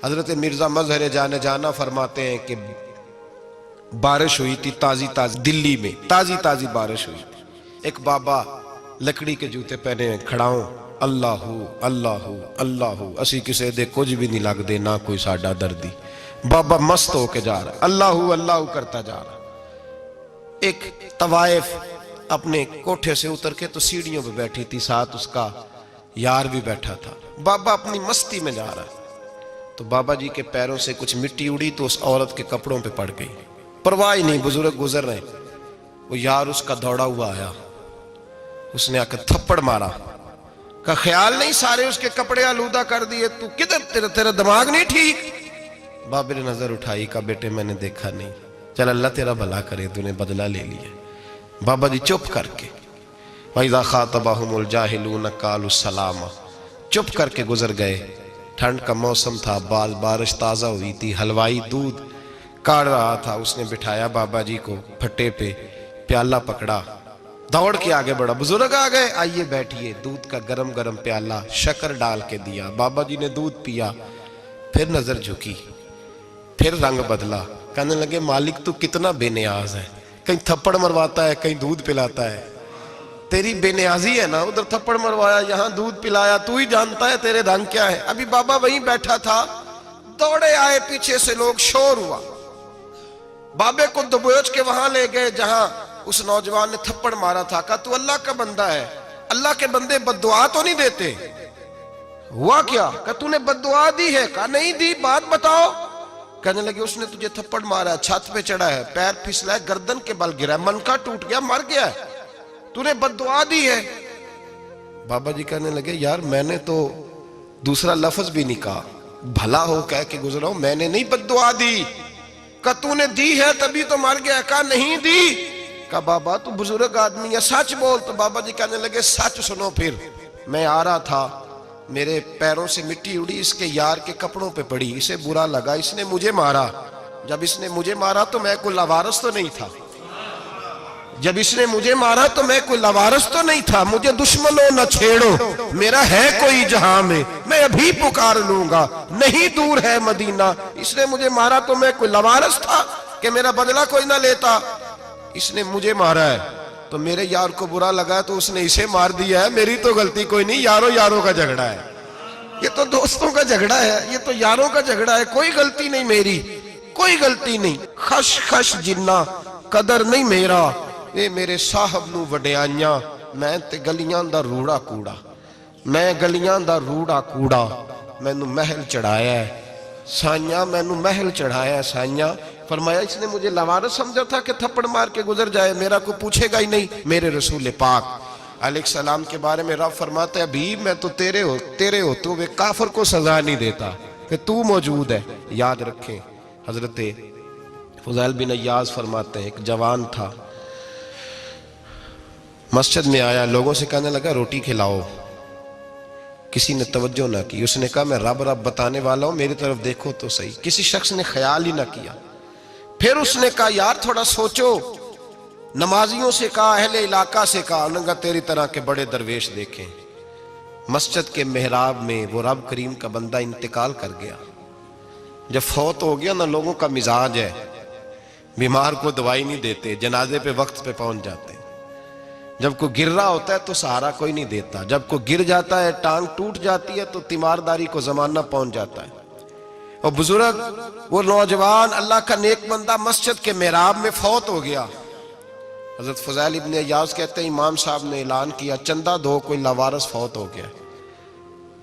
حضرت مرزا مظہر جانے جانا فرماتے ہیں کہ بارش ہوئی تھی تازی تازی دلی میں، تازی تازی بارش ہوئی تھی. ایک بابا لکڑی کے جوتے پہنے کھڑا ہوں، اللہ اللہ اللہ، اسی کسے دے کچھ بھی نہیں لگ دے، نہ کوئی ساڈا دردی. بابا مست ہو کے جا رہا، اللہ اللہ کرتا جا رہا. ایک طوائف اپنے کوٹھے سے اتر کے تو سیڑھیوں پہ بیٹھی تھی، ساتھ اس کا یار بھی بیٹھا تھا. بابا اپنی مستی میں جا رہا تو بابا جی کے پیروں سے کچھ مٹی اڑی تو اس عورت کے کپڑوں پہ پڑ گئی. پرواہ ہی نہیں، بزرگ گزر رہے. وہ یار اس کا دوڑا ہوا آیا، اس نے آ کے تھپڑ مارا. کا خیال نہیں سارے اس کے کپڑے آلودہ کر دیے، تو کدھر تیرا دماغ نہیں ٹھیک؟ بابے نے نظر اٹھائی، کہا بیٹے میں نے دیکھا نہیں، چل اللہ تیرا بھلا کرے، تو نے بدلہ لے لیا. بابا جی چپ کر کے وَإِذَا خَاطَبَهُمُ الْجَاهِلُونَ قَالُوا السَّلَامَ، چپ کر کے گزر گئے. ٹھنڈ کا موسم تھا، بارش تازہ ہوئی تھی، حلوائی دودھ کاڑ رہا تھا. اس نے بٹھایا بابا جی کو پھٹے پہ، پیالہ پکڑا، دوڑ کے آگے بڑھا. بزرگ آ گئے، آئیے بیٹھیے. دودھ کا گرم گرم پیالہ شکر ڈال کے دیا. بابا جی نے دودھ پیا، پھر نظر جھکی، پھر رنگ بدلا. کہنے لگے مالک تو کتنا بے نیاز ہے، کہیں تھپڑ مرواتا ہے، کہیں دودھ پلاتا ہے. تیری بے نیازی ہے نا، ادھر تھپڑ مروایا، یہاں دودھ پلایا، تو ہی جانتا ہے تیرے رنگ کیا ہے. ابھی بابا وہیں بیٹھا تھا، دوڑے آئے پیچھے سے لوگ، شور ہوا. بابے کو دبوچ کے وہاں لے گئے جہاں اس نوجوان نے تھپڑ مارا تھا. کہا تو اللہ کا بندہ ہے، اللہ کے بندے بد دعا تو نہیں دیتے. ہوا کیا؟ کہا تو نے بد دعا دی ہے؟ کہا نہیں دی، بات بتاؤ. کہنے لگے اس نے تجھے تھپڑ مارا ہے، چھت پہ چڑھا ہے، پیر پھسلا ہے، گردن کے بل گرا ہے، منکا ٹوٹ گیا، مر گیا ہے، تو نے بد دعا دی ہے. بابا جی کہنے لگے یار میں نے تو دوسرا لفظ بھی نہیں کہا، بھلا ہو کہہ کے گزرا ہوں، میں نے نہیں بد دعا دی. کہا تو نے دی ہے تبھی تو مر گیا. کہا نہیں دی. کہا بابا تو بزرگ آدمی ہے، سچ بول. تو بابا جی کہنے لگے سچ سنو. پھر میں آ رہا تھا، میرے پیروں سے مٹی اڑی، اس کے یار کے کپڑوں پہ پڑی، اسے برا لگا، اس نے مجھے مارا. جب اس نے مجھے مارا تو میں کوئی لاوارث تو نہیں تھا، جب اس نے مجھے مارا تو میں کوئی لاوارث تو نہیں تھا. مجھے دشمنوں نہ چھیڑو، میرا ہے کوئی جہاں میں ابھی پکار لوں گا، نہیں دور ہے مدینہ. اس نے مجھے مارا تو میں کوئی لاوارث تھا کہ میرا بدلہ کوئی نہ لیتا. اس نے مجھے مارا ہے تو میرے یار کو برا لگا تو اس نے اسے مار دیا ہے، میری تو غلطی کوئی نہیں. یاروں کا جھگڑا ہے، یہ تو دوستوں کا جھگڑا ہے، یہ تو یاروں کا جھگڑا ہے، کوئی غلطی نہیں میری، کوئی غلطی نہیں. خش خش جنہ قدر نہیں میرا، اے میرے صاحب نو وڈیاں، میں تے گلیاں دا روڑا کوڑا، میں گلیاں دا روڑا کوڑا. میں نو محل چڑھایا ہے سائیاں، میں نو محل چڑھایا ہے سائیاں. فرمایا اس نے مجھے لوارث سمجھا تھا کہ تھپڑ مار کے گزر جائے، میرا کو پوچھے گا ہی نہیں. میرے رسول پاک علیہ السلام کے بارے میں رب فرماتا ہے ابھی میں تو تیرے ہوتے ہوئے کافر کو سزا نہیں دیتا کہ تو موجود ہے. یاد رکھیں حضرت فضیل بن عیاض فرماتے ہیں ایک جوان تھا، مسجد میں آیا، لوگوں سے کہنے لگا روٹی کھلاؤ. کسی نے توجہ نہ کی. اس نے کہا میں رب بتانے والا ہوں، میری طرف دیکھو تو صحیح. کسی شخص نے خیال ہی نہ کیا. پھر اس نے کہا یار تھوڑا سوچو. نمازیوں سے کہا، اہل علاقہ سے کہا، انہوں نے کہا تیری طرح کے بڑے درویش دیکھیں. مسجد کے محراب میں وہ رب کریم کا بندہ انتقال کر گیا. جب فوت ہو گیا نا، لوگوں کا مزاج ہے، بیمار کو دوائی نہیں دیتے، جنازے پہ وقت پہ پہنچ جاتے. جب کوئی گر رہا ہوتا ہے تو سہارا کوئی نہیں دیتا، جب کوئی گر جاتا ہے، ٹانگ ٹوٹ جاتی ہے تو تیمارداری کو زمانہ پہنچ جاتا ہے. اور بزرگ وہ نوجوان اللہ کا نیک بندہ مسجد کے محراب میں فوت ہو گیا. حضرت فضیل ابن عیاض کہتے ہیں امام صاحب نے اعلان کیا چندہ دو، کوئی لاوارث فوت ہو گیا،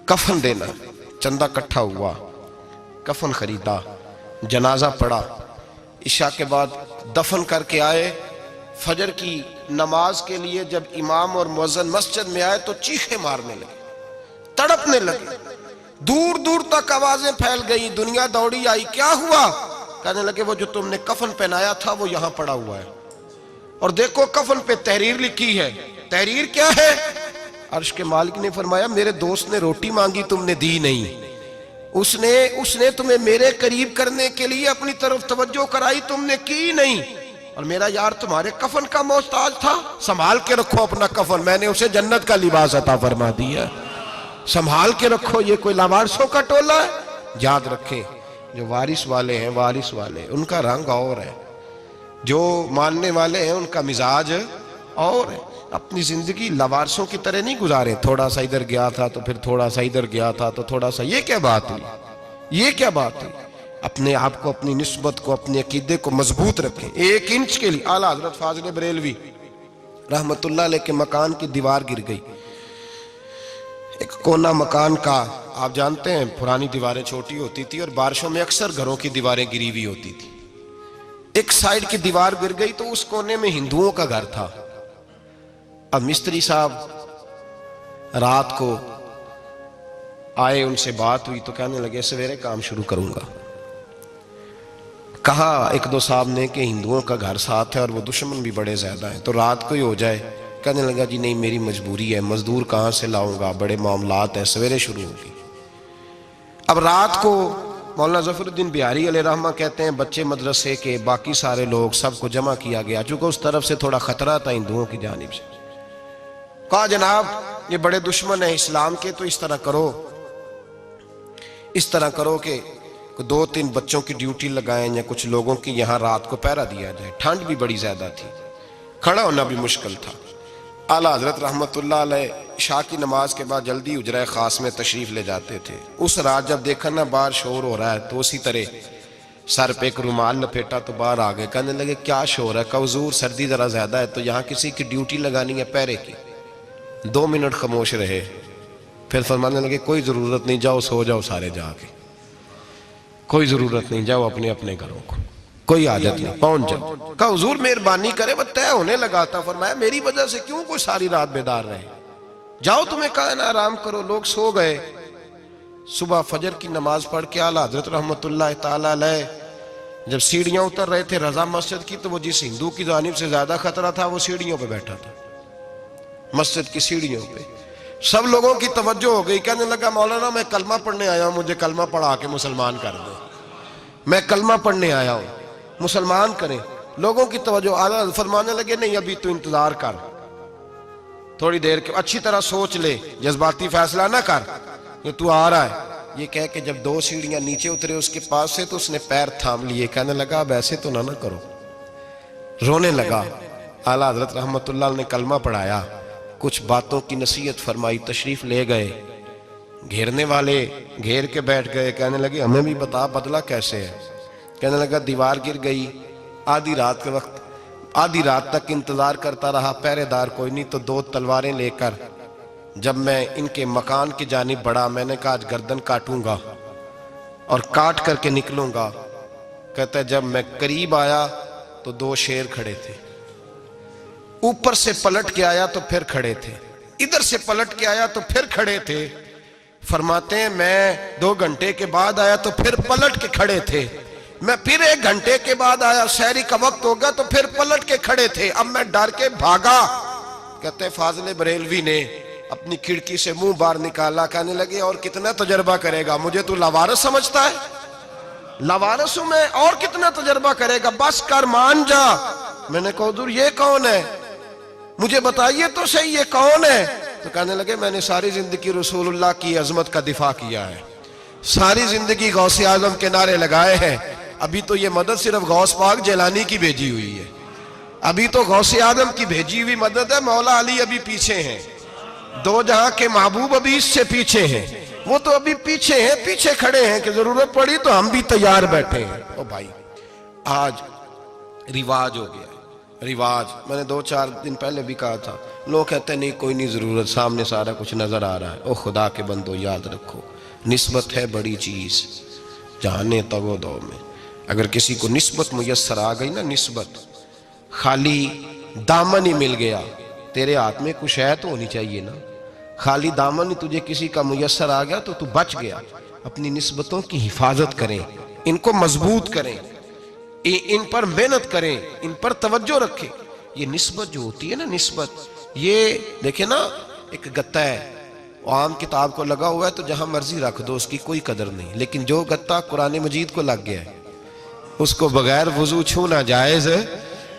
کفن دینا. چندہ کٹھا ہوا، کفن خریدا، جنازہ پڑا. عشاء کے بعد دفن کر کے آئے. فجر کی نماز کے لیے جب امام اور مؤذن مسجد میں آئے تو چیخیں مارنے لگے، تڑپنے لگے. دور دور تک آوازیں پھیل گئی، دنیا دوڑی آئی. کیا ہوا؟ کہنے لگے وہ جو تم نے کفن پہنایا تھا وہ یہاں پڑا ہوا ہے، اور دیکھو کفن پہ تحریر لکھی ہے. تحریر کیا ہے؟ عرش کے مالک نے فرمایا میرے دوست نے روٹی مانگی تم نے دی نہیں، اس نے تمہیں میرے قریب کرنے کے لیے اپنی طرف توجہ کرائی، تم نے کی نہیں. اور میرا یار تمہارے کفن کا محتاج تھا، سنبھال کے رکھو اپنا کفن، میں نے اسے جنت کا لباس عطا فرما دیا، سنبھال کے رکھو. یہ کوئی لاوارثوں کا ٹولہ ہے؟ یاد رکھیں جو وارث والے ہیں، وارث والے ان کا رنگ اور ہے، جو ماننے والے ہیں ان کا مزاج اور ہے۔ اپنی زندگی لوارثوں کی طرح نہیں گزاریں، تھوڑا سا ادھر گیا تھا تو پھر تھوڑا سا ادھر گیا تھا تو تھوڑا سا، یہ کیا بات ہوئی، یہ کیا بات ہوئی؟ اپنے آپ کو، اپنی نسبت کو، اپنے عقیدے کو مضبوط رکھیں۔ 1 انچ کے لیے اعلیٰ حضرت فاضل بریلوی رحمت اللہ علیہ کے مکان کی دیوار گر گئی، ایک کونا مکان کا، آپ جانتے ہیں پرانی دیواریں چھوٹی ہوتی تھی اور بارشوں میں اکثر گھروں کی دیواریں گری ہوئی ہوتی تھی، ایک سائیڈ کی دیوار گر گئی تو اس کونے میں ہندوؤں کا گھر تھا۔ اب مستری صاحب رات کو آئے، ان سے بات ہوئی تو کہنے لگے سویرے کام شروع کروں گا۔ کہا 1-2 صاحب نے کہ ہندوؤں کا گھر ساتھ ہے اور وہ دشمن بھی بڑے زیادہ ہیں، تو رات کو ہی ہو جائے۔ کہنے لگا جی نہیں، میری مجبوری ہے، مزدور کہاں سے لاؤں گا، بڑے معاملات ہیں، سویرے شروع ہوگی۔ اب رات کو مولانا ظفر الدین بہاری علیہ رحمہ کہتے ہیں بچے مدرسے کے، باقی سارے لوگ، سب کو جمع کیا گیا، چونکہ اس طرف سے تھوڑا خطرہ تھا ہندوؤں کی جانب سے۔ کہا جناب یہ بڑے دشمن ہیں اسلام کے، تو اس طرح کرو کہ 2-3 بچوں کی ڈیوٹی لگائیں یا کچھ لوگوں کی یہاں رات کو پہرا دیا جائے۔ ٹھنڈ بھی بڑی زیادہ تھی، کھڑا ہونا بھی مشکل تھا۔ اعلیٰ حضرت رحمت اللہ علیہ عشاء کی نماز کے بعد جلدی حجرہ خاص میں تشریف لے جاتے تھے۔ اس رات جب دیکھا نا باہر شور ہو رہا ہے تو اسی طرح سر پہ ایک رومال لپیٹا تو باہر آ گئے، کہنے لگے کیا شور ہے؟ کہا حضور سردی ذرا زیادہ ہے تو یہاں کسی کی ڈیوٹی لگانی ہے پہرے کی۔ 2 منٹ خاموش رہے، پھر فرمانے لگے کوئی ضرورت نہیں، جاؤ سو جاؤ سارے جا کے، کوئی ضرورت نہیں، جاؤ اپنے اپنے گھروں کو، کوئی حاجت نہیں، پہنچ جاؤ۔ کہا حضور مہربانی کرے، وہ طے ہونے لگا تھا۔ فرمایا میری وجہ سے کیوں کوئی ساری رات بیدار رہے، جاؤ تمہیں کہا نا آرام کرو۔ لوگ سو گئے۔ صبح فجر کی نماز پڑھ کے اعلیٰ حضرت رحمت اللہ تعالی علیہ جب سیڑھیاں اتر رہے تھے رضا مسجد کی، تو وہ جس ہندو کی جانب سے زیادہ خطرہ تھا وہ سیڑھیوں پہ بیٹھا تھا، مسجد کی سیڑھیوں پہ۔ سب لوگوں کی توجہ ہو گئی، کہنے لگا مولانا میں کلمہ پڑھنے آیا ہوں، مجھے کلمہ پڑھا کے مسلمان کر دو، میں کلمہ پڑھنے آیا ہوں، مسلمان کریں۔ لوگوں کی توجہ، اعلیٰ فرمانے لگے نہیں ابھی تو انتظار کر، تھوڑی دیر کے اچھی طرح سوچ لے، جذباتی فیصلہ نہ کر، یہ تو آ رہا ہے۔ یہ کہہ کے جب 2 سیڑھیاں نیچے اترے اس کے پاس سے تو اس نے پیر تھام لیے، کہنے لگا اب ایسے تو نہ کرو، رونے لگا۔ اعلیٰ حضرت رحمت اللہ نے کلمہ پڑھایا، کچھ باتوں کی نصیحت فرمائی، تشریف لے گئے۔ گھیرنے والے گھیر کے بیٹھ گئے، کہنے لگے ہمیں بھی بتا بدلہ کیسے ہے۔ کہنے لگا دیوار گر گئی، آدھی رات کے وقت، آدھی رات تک انتظار کرتا رہا، پہرے دار کوئی نہیں، تو 2 تلواریں لے کر جب میں ان کے مکان کی جانب بڑھا، میں نے کہا آج گردن کاٹوں گا اور کاٹ کر کے نکلوں گا۔ کہتا ہے جب میں قریب آیا تو 2 شیر کھڑے تھے، اوپر سے پلٹ کے آیا تو پھر کھڑے تھے، ادھر سے پلٹ کے آیا تو پھر کھڑے تھے۔ فرماتے ہیں میں 2 گھنٹے کے بعد آیا تو پھر پلٹ کے کھڑے تھے، میں پھر 1 گھنٹے کے بعد آیا، سحری کا وقت ہوگا تو پھر پلٹ کے کھڑے تھے، اب میں ڈر کے بھاگا۔ کہتے ہیں فاضل بریلوی نے اپنی کھڑکی سے منہ باہر نکالا، کہنے لگے اور کتنا تجربہ کرے گا، مجھے تو لاوارث سمجھتا ہے، لاوارث ہوں میں، اور کتنا تجربہ کرے گا، بس کر مان جا۔ میں نے کہا حضور یہ کون ہے، مجھے بتائیے تو صحیح یہ کون ہے۔ تو کہنے لگے میں نے ساری زندگی رسول اللہ کی عظمت کا دفاع کیا ہے، ساری زندگی غوث اعظم کے نعرے لگائے ہیں، ابھی تو یہ مدد صرف غوث پاک جیلانی کی بھیجی ہوئی ہے، ابھی تو غوث اعظم کی بھیجی ہوئی مدد ہے، مولا علی ابھی پیچھے ہیں، 2 جہاں کے محبوب ابھی اس سے پیچھے ہیں، وہ تو ابھی پیچھے ہیں، پیچھے کھڑے ہیں کہ ضرورت پڑی تو ہم بھی تیار بیٹھے ہیں۔ او بھائی آج رواج ہو گیا، رواج، میں نے 2-4 دن پہلے بھی کہا تھا، لوگ کہتے ہیں نہیں کوئی نہیں ضرورت، سامنے سارا کچھ نظر آ رہا ہے۔ او خدا کے بندو یاد رکھو، نسبت ہے بڑی چیز، جانے تو دو میں اگر کسی کو نسبت میسر آ گئی نا، نسبت، خالی دامن ہی مل گیا، تیرے ہاتھ میں کچھ ہے تو ہونی چاہیے نا، خالی دامن ہی تجھے کسی کا میسر آ گیا تو بچ گیا۔ اپنی نسبتوں کی حفاظت کریں، ان کو مضبوط کریں، ان پر محنت کریں، ان پر توجہ رکھیں۔ یہ نسبت جو ہوتی ہے نا، نسبت، یہ دیکھیں نا ایک گتہ ہے، عام کتاب کو لگا ہوا ہے تو جہاں مرضی رکھ دو، اس کی کوئی قدر نہیں، لیکن جو گتہ قرآن مجید کو لگ گیا ہے اس کو بغیر وضو چھونا جائز ہے۔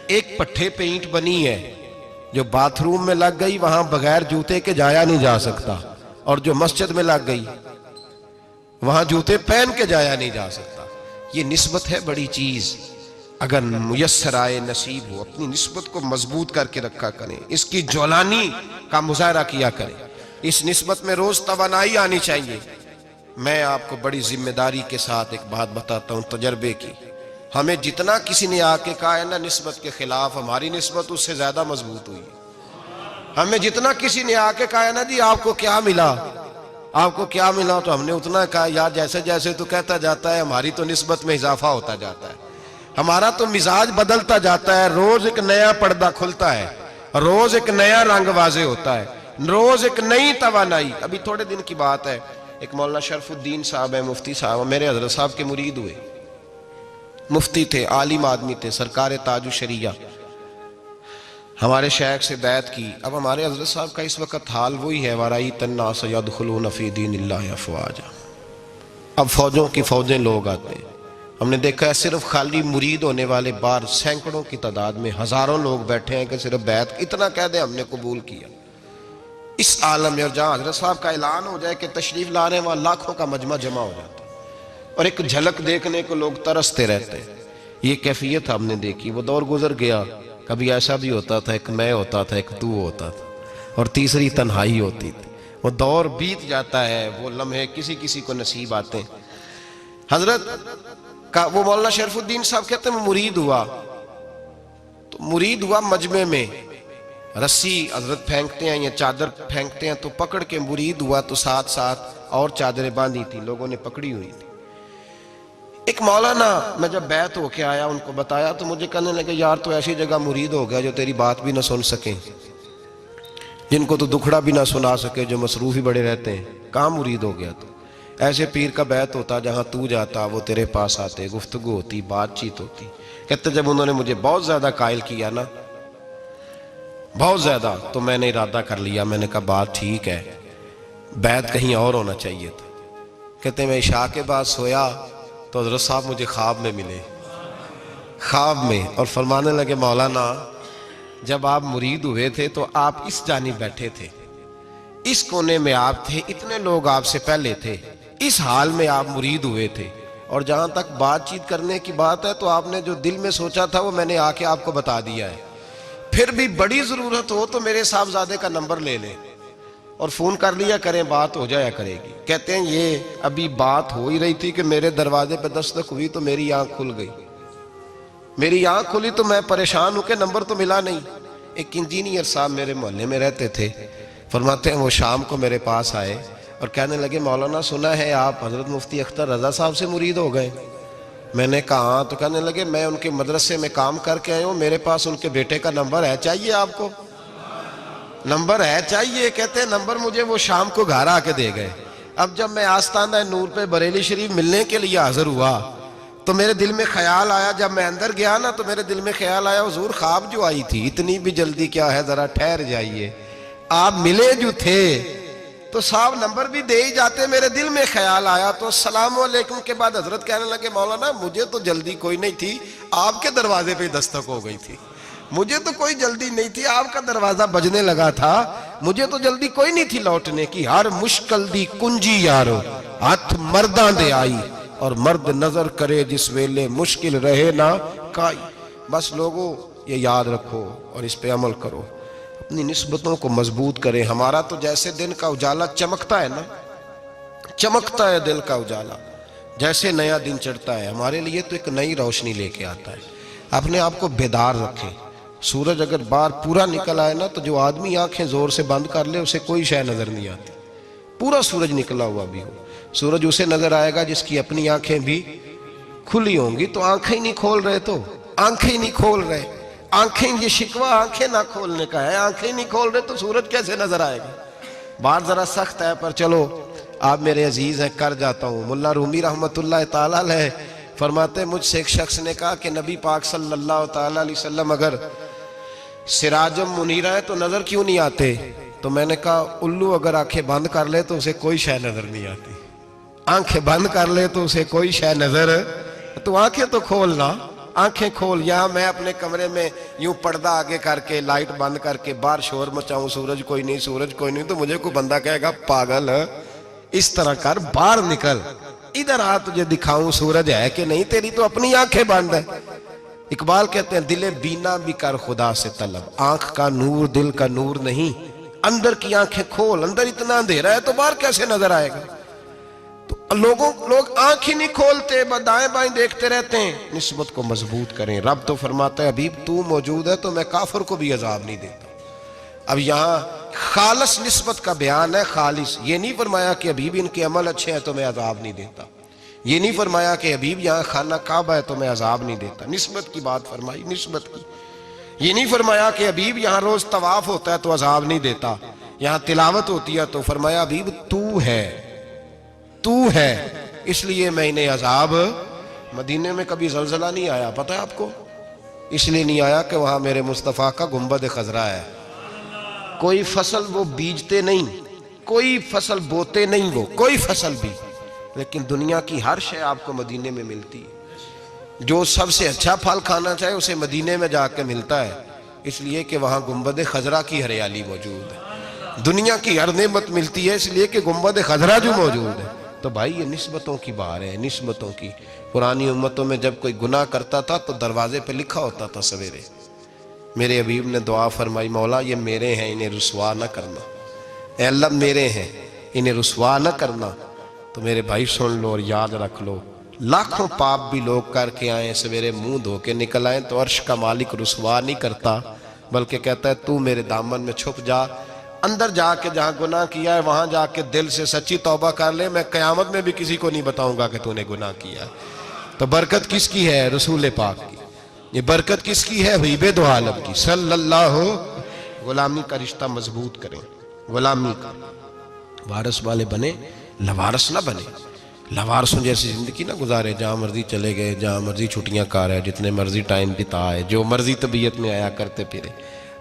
ایک پٹھے پہ اینٹ بنی ہے، جو باتھ روم میں لگ گئی وہاں بغیر جوتے کے جایا نہیں جا سکتا، اور جو مسجد میں لگ گئی وہاں جوتے پہن کے جایا نہیں جا سکتا. یہ نسبت ہے بڑی چیز. اگر میسر آئے نصیب ہو اپنی نسبت کو مضبوط کر کے رکھا کریں, اس کی جولانی کا مظاہرہ کیا کریں. اس نسبت میں روز توانائی آنی چاہیے. میں آپ کو بڑی ذمہ داری کے ساتھ ایک بات بتاتا ہوں تجربے کی. ہمیں جتنا کسی نے آ کے کہا ہے نا نسبت کے خلاف, ہماری نسبت اس سے زیادہ مضبوط ہوئی. ہمیں جتنا کسی نے آ کے کہا ہے نا جی آپ کو کیا ملا, آپ کو کیا ملا, تو ہم نے اتنا کہا یار جیسے جیسے تو کہتا جاتا ہے ہماری تو نسبت میں اضافہ ہوتا جاتا ہے, ہمارا تو مزاج بدلتا جاتا ہے. روز ایک نیا پردہ کھلتا ہے, روز ایک نیا رنگ واضح ہوتا ہے, روز ایک نئی توانائی. ابھی تھوڑے دن کی بات ہے, ایک مولانا شرف الدین صاحب ہے, مفتی صاحب, میرے حضرت صاحب کے مرید ہوئے. مفتی تھے, عالم آدمی تھے, سرکار تاج الشریعہ, ہمارے شیخ سے بیعت کی. اب ہمارے حضرت صاحب کا اس وقت حال وہی ہے وَرَأَيْتَ النَّاسَ يَدْخُلُونَ فِي دِينِ اللَّهِ أَفْوَاجًا. اب فوجوں کی فوجیں لوگ آتے ہیں. ہم نے دیکھا ہے صرف خالی مرید ہونے والے باہر سینکڑوں کی تعداد میں ہزاروں لوگ بیٹھے ہیں کہ صرف بیعت اتنا کہہ دیں ہم نے قبول کیا. اس عالم میں اور جہاں حضرت صاحب کا اعلان ہو جائے کہ تشریف لا رہے ہیں وہاں لاکھوں کا مجمع جمع ہو جاتا ہے اور ایک جھلک دیکھنے کو لوگ ترستے رہتے ہیں. یہ کیفیت ہم نے دیکھی. وہ دور گزر گیا. کبھی ایسا بھی ہوتا تھا ایک میں ہوتا تھا, ایک تو ہوتا تھا, اور تیسری تنہائی ہوتی تھی. وہ دور بیت جاتا ہے, وہ لمحے کسی کسی کو نصیب آتے ہیں. حضرت کا وہ مولانا شرف الدین صاحب کہتے ہیں مرید ہوا, تو مرید ہوا مجمع میں, رسی حضرت پھینکتے ہیں یا چادر پھینکتے ہیں تو پکڑ کے مرید ہوا, تو ساتھ ساتھ اور چادریں باندھی تھی, لوگوں نے پکڑی ہوئی تھی. ایک مولانا, میں جب بیعت ہو کے آیا ان کو بتایا تو مجھے کہنے لگے یار تو ایسی جگہ مرید ہو گیا جو تیری بات بھی نہ سن سکیں, جن کو تو دکھڑا بھی نہ سنا سکے, جو مصروف ہی بڑے رہتے ہیں, کہاں مرید ہو گیا تو. ایسے پیر کا بیعت ہوتا جہاں تو جاتا وہ تیرے پاس آتے, گفتگو ہوتی, بات چیت ہوتی. کہتے جب انہوں نے مجھے بہت زیادہ قائل کیا نا, بہت زیادہ, تو میں نے ارادہ کر لیا. میں نے کہا بات ٹھیک ہے, بیعت کہیں اور ہونا چاہیے تھا. کہتے میں عشاء کے بعد سویا تو حضرت صاحب مجھے خواب میں ملے, خواب میں, اور فرمانے لگے مولانا جب آپ مرید ہوئے تھے تو آپ اس جانب بیٹھے تھے, اس کونے میں آپ تھے, اتنے لوگ آپ سے پہلے تھے, اس حال میں آپ مرید ہوئے تھے, اور جہاں تک بات چیت کرنے کی بات ہے تو آپ نے جو دل میں سوچا تھا وہ میں نے آ کے آپ کو بتا دیا ہے. پھر بھی بڑی ضرورت ہو تو میرے صاحبزادے کا نمبر لے لیں اور فون کر لیا کریں, بات ہو جایا کرے گی. کہتے ہیں یہ ابھی بات ہو ہی رہی تھی کہ میرے دروازے پہ دستک ہوئی تو میری آنکھ کھل گئی. میری آنکھ کھلی تو میں پریشان ہوں کہ نمبر تو ملا نہیں. ایک انجینئر صاحب میرے محلے میں رہتے تھے, فرماتے ہیں وہ شام کو میرے پاس آئے اور کہنے لگے مولانا سنا ہے آپ حضرت مفتی اختر رضا صاحب سے مرید ہو گئے. میں نے کہا ہاں. تو کہنے لگے میں ان کے مدرسے میں کام کر کے آئے ہوں, میرے پاس ان کے بیٹے کا نمبر ہے, چاہیے آپ کو؟ نمبر ہے چاہیے. کہتے ہیں نمبر مجھے وہ شام کو گھر آ کے دے گئے. اب جب میں آستانہ نور پہ بریلی شریف ملنے کے لیے حاضر ہوا تو میرے دل میں خیال آیا, جب میں اندر گیا نا تو میرے دل میں خیال آیا حضور خواب جو آئی تھی اتنی بھی جلدی کیا ہے, ذرا ٹھہر جائیے, آپ ملے جو تھے تو صاحب نمبر بھی دے ہی جاتے. میرے دل میں خیال آیا تو السلام علیکم کے بعد حضرت کہنے لگے مولانا مجھے تو جلدی کوئی نہیں تھی, آپ کے دروازے پہ دستک ہو گئی تھی, مجھے تو کوئی جلدی نہیں تھی, آپ کا دروازہ بجنے لگا تھا, مجھے تو جلدی کوئی نہیں تھی لوٹنے کی. ہر مشکل دی کنجی یارو ہاتھ مرداں دے آئی, اور مرد نظر کرے جس ویلے مشکل رہے نہ کائی. بس لوگوں یہ یاد رکھو اور اس پہ عمل کرو, اپنی نسبتوں کو مضبوط کریں. ہمارا تو جیسے دن کا اجالا چمکتا ہے نا, چمکتا ہے دل کا اجالا, جیسے نیا دن چڑھتا ہے ہمارے لیے تو ایک نئی روشنی لے کے آتا ہے. اپنے آپ کو بیدار رکھیں. سورج اگر باہر پورا نکل آئے نا تو جو آدمی آنکھیں زور سے بند کر لے اسے کوئی شے نظر نہیں آتی. پورا سورج نکلا ہوا بھی ہو, سورج اسے نظر آئے گا جس کی اپنی آنکھیں بھی کھلی ہوں گی. تو آنکھیں نہیں کھول رہے, تو آنکھیں نہیں کھول رہے, آنکھیں, یہ شکوہ آنکھیں نہ کھولنے کا ہے, آنکھیں نہیں کھول رہے تو سورج کیسے نظر آئے گا. بات ذرا سخت ہے پر چلو آپ میرے عزیز ہیں کر جاتا ہوں. ملا رومی رحمت اللہ تعالیٰ علیہ فرماتے مجھ سے ایک شخص نے کہا کہ نبی پاک صلی اللہ تعالیٰ علیہ وسلم اگر سراجم منیرہ ہے تو نظر کیوں نہیں آتے؟ تو میں نے کہا الو اگر آنکھیں بند کر لے تو اسے کوئی شے نظر نہیں آتی. آنکھیں بند کر لے تو اسے کوئی شے نظر, تو آنکھیں تو کھولنا, آنکھیں کھول. یہاں میں اپنے کمرے میں یوں پردہ آگے کر کے لائٹ بند کر کے باہر شور مچاؤں, سورج کوئی نہیں, سورج کوئی نہیں, تو مجھے کوئی بندہ کہے گا پاگل, اس طرح کر, باہر نکل, ادھر آ تجھے دکھاؤں سورج ہے کہ نہیں، تیری تو اپنی آنکھیں بند ہے۔ اقبال کہتے ہیں دل بینا بھی کر خدا سے طلب، آنکھ کا نور دل کا نور نہیں، اندر کی آنکھیں کھول، اندر اتنا اندھیرا ہے تو باہر کیسے نظر آئے گا؟ تو لوگ آنکھ ہی نہیں کھولتے، دائیں بائیں دیکھتے رہتے ہیں۔ نسبت کو مضبوط کریں۔ رب تو فرماتا ہے حبیب تو موجود ہے تو میں کافر کو بھی عذاب نہیں دیتا۔ اب یہاں خالص نسبت کا بیان ہے، خالص، یہ نہیں فرمایا کہ حبیب ان کے عمل اچھے ہیں تو میں عذاب نہیں دیتا، یہ نہیں فرمایا کہ حبیب یہاں خانہ کعبہ ہے تو میں عذاب نہیں دیتا، نسبت کی بات فرمائی، نسبت کی۔ یہ نہیں فرمایا کہ حبیب یہاں روز طواف ہوتا ہے تو عذاب نہیں دیتا، یہاں تلاوت ہوتی ہے تو فرمایا حبیب تو ہے اس لیے میں انہیں عذاب۔ مدینے میں کبھی زلزلہ نہیں آیا، پتہ ہے آپ کو؟ اس لیے نہیں آیا کہ وہاں میرے مصطفیٰ کا گنبد خضرا ہے۔ کوئی فصل وہ بیجتے نہیں، کوئی فصل بوتے نہیں، وہ کوئی فصل بھی، لیکن دنیا کی ہر شے آپ کو مدینے میں ملتی ہے۔ جو سب سے اچھا پھل کھانا چاہے اسے مدینے میں جا کے ملتا ہے، اس لیے کہ وہاں گنبد خضرا کی ہریالی موجود ہے۔ دنیا کی ہر نعمت ملتی ہے اس لیے کہ گنبد خضرا جو موجود ہے۔ تو بھائی یہ نسبتوں کی بار ہے، نسبتوں کی۔ پرانی امتوں میں جب کوئی گناہ کرتا تھا تو دروازے پہ لکھا ہوتا تھا سویرے، میرے حبیب نے دعا فرمائی مولا یہ میرے ہیں انہیں رسوا نہ کرنا، اے اللہ میرے ہیں انہیں رسوا نہ کرنا۔ تو میرے بھائی سن لو اور یاد رکھ لو، لاکھوں پاپ بھی لوگ کر کے آئیں، سویرے منہ دھو کے نکل آئیں تو عرش کا مالک رسوا نہیں کرتا، بلکہ کہتا ہے تو میرے دامن میں چھپ جا، اندر جا کے جہاں گناہ کیا ہے وہاں جا کے دل سے سچی توبہ کر لے، میں قیامت میں بھی کسی کو نہیں بتاؤں گا کہ تو نے گناہ کیا ہے۔ تو برکت کس کی ہے؟ رسول پاک کی۔ یہ برکت کس کی ہے؟ حبیب دو عالم کی صلی اللہ۔ غلامی کا رشتہ مضبوط کریں، غلامی کا، وارث والے بنے، لوارث نہ بنے۔ لوارثوں جیسی زندگی نہ گزارے، جہاں مرضی چلے گئے، جہاں مرضی چھٹیاں کار ہے، جتنے مرضی ٹائم بتائے، جو مرضی طبیعت میں آیا کرتے پھرے،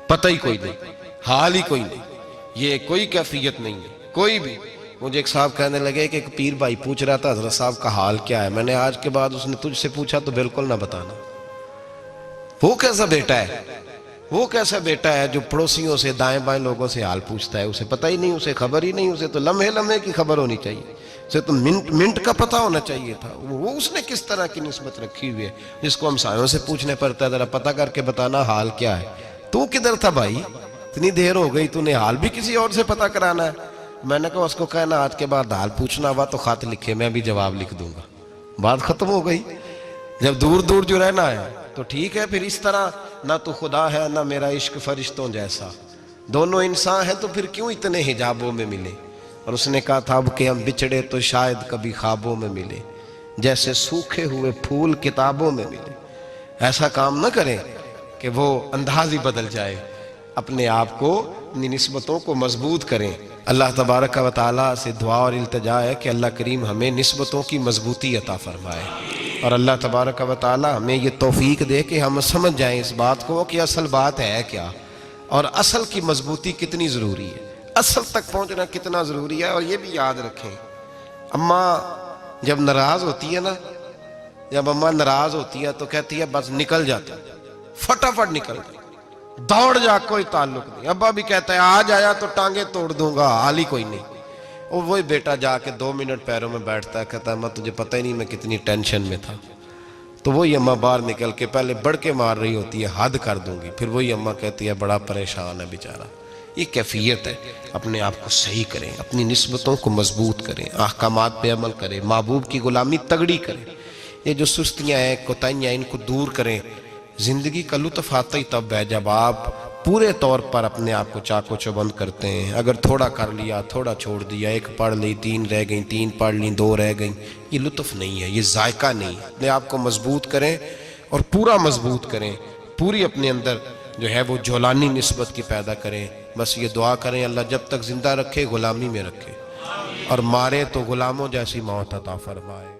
پتہ ہی کوئی نہیں، حال ہی کوئی نہیں، یہ کوئی کیفیت نہیں ہے کوئی بھی۔ مجھے ایک صاحب کہنے لگے کہ ایک پیر بھائی پوچھ رہا تھا حضرت صاحب کا حال کیا ہے، میں نے آج کے بعد اس نے تجھ سے پوچھا تو بالکل نہ بتانا۔ وہ کیسا بیٹا ہے، وہ کیسا بیٹا ہے جو پڑوسیوں سے دائیں بائیں لوگوں سے حال پوچھتا ہے، اسے پتہ ہی نہیں، اسے خبر ہی نہیں، اسے تو لمحے لمحے کی خبر ہونی چاہیے، اسے تو منٹ منٹ کا پتہ ہونا چاہیے تھا۔ وہ اس نے کس طرح کی نسبت رکھی ہوئی ہے جس کو ہم سایوں سے پوچھنے پڑتا ہے ذرا پتہ کر کے بتانا حال کیا ہے۔ تو کدھر تھا بھائی، اتنی دیر ہو گئی، تو نے حال بھی کسی اور سے پتہ کرانا ہے؟ میں نے کہا اس کو کہنا آج کے بعد حال پوچھنا ہوا تو خط لکھے، میں بھی جواب لکھ دوں گا، بات ختم ہو گئی۔ جب دور دور جو رہنا ہے تو ٹھیک ہے، پھر اس طرح نہ تو خدا ہے نہ میرا عشق فرشتوں جیسا، دونوں انسان ہیں تو پھر کیوں اتنے حجابوں میں ملے؟ اور اس نے کہا تھا اب کہ ہم بچھڑے تو شاید کبھی خوابوں میں ملے، جیسے سوکھے ہوئے پھول کتابوں میں ملے۔ ایسا کام نہ کریں کہ وہ انداز ہی بدل جائے، اپنے آپ کو، اپنی نسبتوں کو مضبوط کریں۔ اللہ تبارک و تعالیٰ سے دعا اور التجا ہے کہ اللہ کریم ہمیں نسبتوں کی مضبوطی عطا فرمائے، اور اللہ تبارک و تعالیٰ ہمیں یہ توفیق دے کہ ہم سمجھ جائیں اس بات کو کہ اصل بات ہے کیا، اور اصل کی مضبوطی کتنی ضروری ہے، اصل تک پہنچنا کتنا ضروری ہے۔ اور یہ بھی یاد رکھیں، اماں جب ناراض ہوتی ہے نا، جب اماں ناراض ہوتی ہے تو کہتی ہے بس نکل جاتا، فٹافٹ نکل جاتا، دوڑ جا، کوئی تعلق نہیں۔ ابا بھی کہتا ہے آج آیا تو ٹانگیں توڑ دوں گا، حال ہی کوئی نہیں۔ اور وہی بیٹا جا کے 2 منٹ پیروں میں بیٹھتا ہے، کہتا ہے اماں تجھے پتہ ہی نہیں میں کتنی ٹینشن میں تھا۔ تو وہی اماں باہر نکل کے پہلے بڑھ کے مار رہی ہوتی ہے حد کر دوں گی، پھر وہی اماں کہتی ہے بڑا پریشان ہے بیچارہ۔ یہ کیفیت ہے، اپنے آپ کو صحیح کریں، اپنی نسبتوں کو مضبوط کریں، احکامات پہ عمل کریں، محبوب کی غلامی تگڑی کریں۔ یہ جو سستیاں ہیں، کوتاہیاں، ان کو دور کریں۔ زندگی کا لطف آتا ہی تب ہے جب آپ پورے طور پر اپنے آپ کو چاق و چوبند کرتے ہیں۔ اگر تھوڑا کر لیا، تھوڑا چھوڑ دیا، 1 پڑھ لی، 3 رہ گئیں، 3 پڑھ لیں، 2 رہ گئیں، یہ لطف نہیں ہے، یہ ذائقہ نہیں ہے۔ اپنے آپ کو مضبوط کریں اور پورا مضبوط کریں، پوری اپنے اندر جو ہے وہ جولانی نسبت کی پیدا کریں۔ بس یہ دعا کریں اللہ جب تک زندہ رکھے غلامی میں رکھے، اور مارے تو غلاموں جیسی موت عطا فرمائے۔